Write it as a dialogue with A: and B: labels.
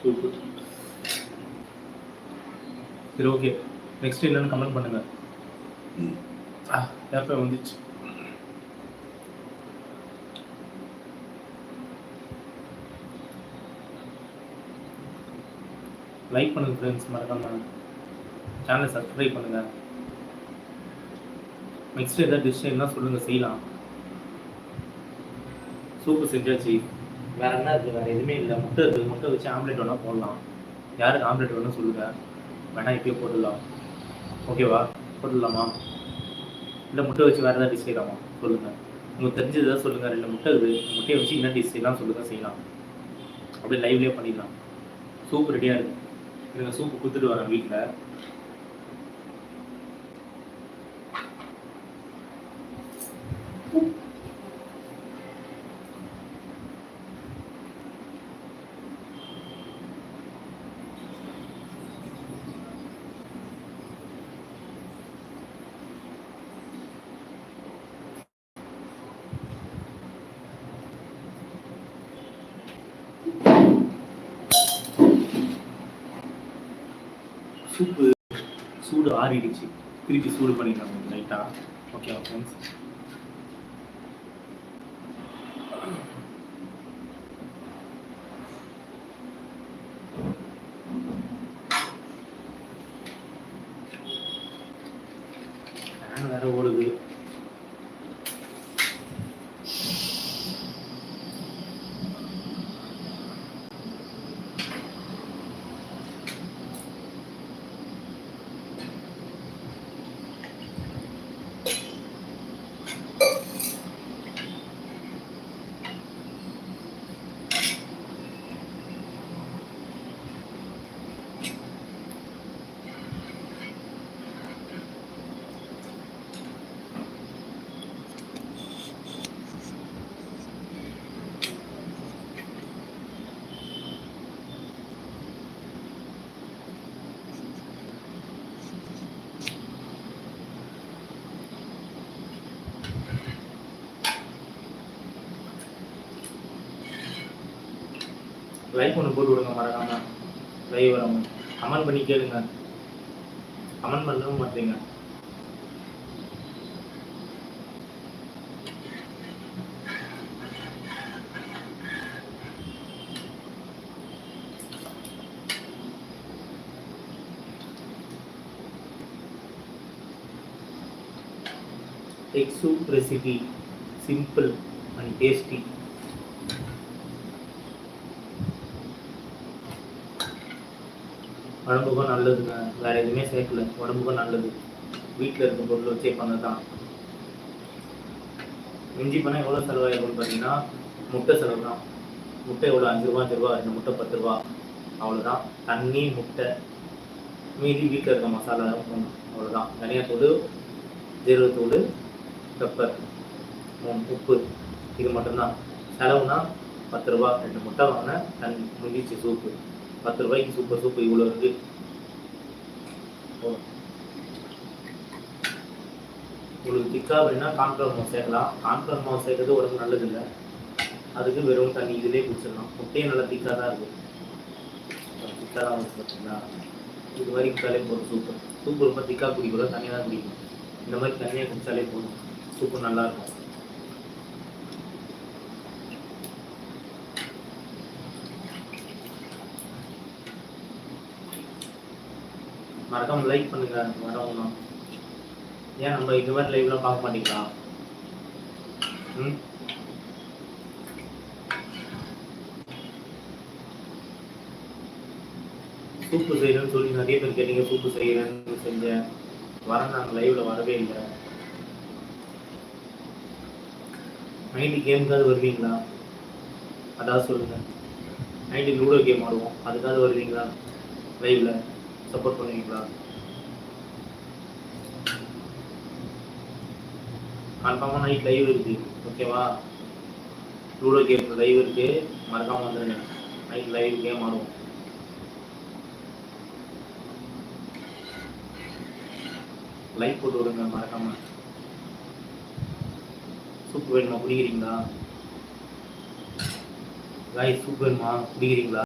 A: Super. சரி, okay. Next என்னன்னு comment பண்ணுங்க. ஏப்ப வந்துச்சு. லைக் பண்ணுங்க ஃப்ரெண்ட்ஸ், மறக்காம சேனலை சப்ஸ்கிரைப் பண்ணுங்க. நெக்ஸ்ட் ஏதாவது டிஷ் என்ன சொல்லுங்க, செய்யலாம். சூப்பு செஞ்சாச்சு. வேற என்ன இருக்குது? வேற எதுவுமே இல்லை. முட்டை இருக்குது. முட்டை வச்சு ஆம்லேட் வேணா போடலாம். யாருக்கு ஆம்லேட் வேணும் சொல்லுங்க, வேணா இப்பயே போட்டுடலாம். ஓகேவா? போட்டுடலாமா? இல்லை முட்டை வச்சு வேறு ஏதாவது டிஷ் செய்யலாமா சொல்லுங்கள். உங்களுக்கு தெரிஞ்சது ஏதாவது சொல்லுங்கள். 2 முட்டை இருக்குது. முட்டையை வச்சு என்ன டிஷ் செய்யலாம் சொல்லுங்கள், செய்யலாம். அப்படியே லைவ்லேயே பண்ணிடலாம். சூப் ரெடியாக இருக்குது. எனக்கு சூப்பு கொடுத்துட்டு வரேன் வீட்டில். சூப்பு சூடு ஆறிடுச்சு. திருப்பி சூடு பண்ணிக்கலாம் லைட்டாக. ஓகே ஃப்ரெண்ட்ஸ், ஃபேன் வேற ஓடுது. லைக் ஒன்று போட்டு விடுங்க மறக்காம. லைவ் வராம கமெண்ட் பண்ணி கேளுங்க. கமெண்ட் பண்ணவும் மாட்டீங்க. Egg soup recipe, simple and tasty. உடம்புக்கும் நல்லதுங்க. வேறு எதுவுமே சேர்க்கல. உடம்புக்கும் நல்லது. வீட்டில் இருக்க பொருள் வச்சே பண்ணது தான். மிஞ்சி பண்ணால் எவ்வளோ செலவாயிருக்கும்னு பார்த்தீங்கன்னா, முட்டை செலவு தான். முட்டை எவ்வளோ? 5 ரூபா 5 ரூபா, 2 முட்டை 10 ரூபா, அவ்வளோதான். தண்ணி, முட்டை, மீதி வீட்டில் இருக்க மசாலா போகணும், அவ்வளோதான். தனியாத்தூள், ஜீரகத்தூள், பெப்பர், உப்பு, இது மட்டும்தான். செலவுனா 10 ரூபா. 2 முட்டை வாங்கினேன், தண்ணி முடிஞ்சிச்சு. சூப்பு 10 ரூபாய்க்கு சூப்பர் சூப்பு இவ்வளோ இருக்குது. உங்களுக்கு திக்கா அப்படின்னா கான்ஃப்ளவர் மாவு சேர்க்கலாம். கான்ஃப்ளவர் மாவு சேர்க்கறது உடம்பு நல்லது இல்லை. அதுக்கு வெறும் தண்ணி இதிலே குடிச்சிடலாம். முட்டையும் நல்லா திக்காக தான் இருக்கும். திக்காக தான் வந்து பார்த்தீங்களா, இது மாதிரி குடிச்சாலே போதும். சூப்பர் சூப்பு ரொம்ப திக்காக குடிக்கூட, தனியாக தான் குடிக்கணும். இந்த மாதிரி தனியாக குடிச்சாலே போதும். சூப்பு நல்லாயிருக்கும். மறக்காம லைக் பண்ணுங்க. வரவங்க ஏன் நம்ம இந்த மாதிரி லைவ்லாம் பார்க்க மாட்டீங்களா? சூப்பு செய்யறேன்னு சொல்லி நிறைய பேர் கேட்டீங்க. சூப்பு செய்யறேன்னு செஞ்சேன். நாங்கள் லைவ்ல வரவே இல்லை. நைட்டு கேமுக்காவது வருவீங்களா? அதாவது சொல்லுங்க. நைட்டு லூடோ கேம் ஆடுவோம், அதுக்காவது வருவீங்களா? லைவ்ல சப்போர்ட் பண்ணுவீங்களா? கன்ஃபார்மாக நைட் லைவ் இருக்குது. ஓகேவா? லூடோ கேம் லைவ் இருக்குது, மறக்காமல் வந்துடுங்க. நைட் லைவ் கேம் ஆடுவோம். லைக் போட்டு விடுங்க மறக்காமல். சூப்பு வேணுமா? குடிக்கிறீங்களா? சூப் வேணுமா? குடிக்கிறீங்களா?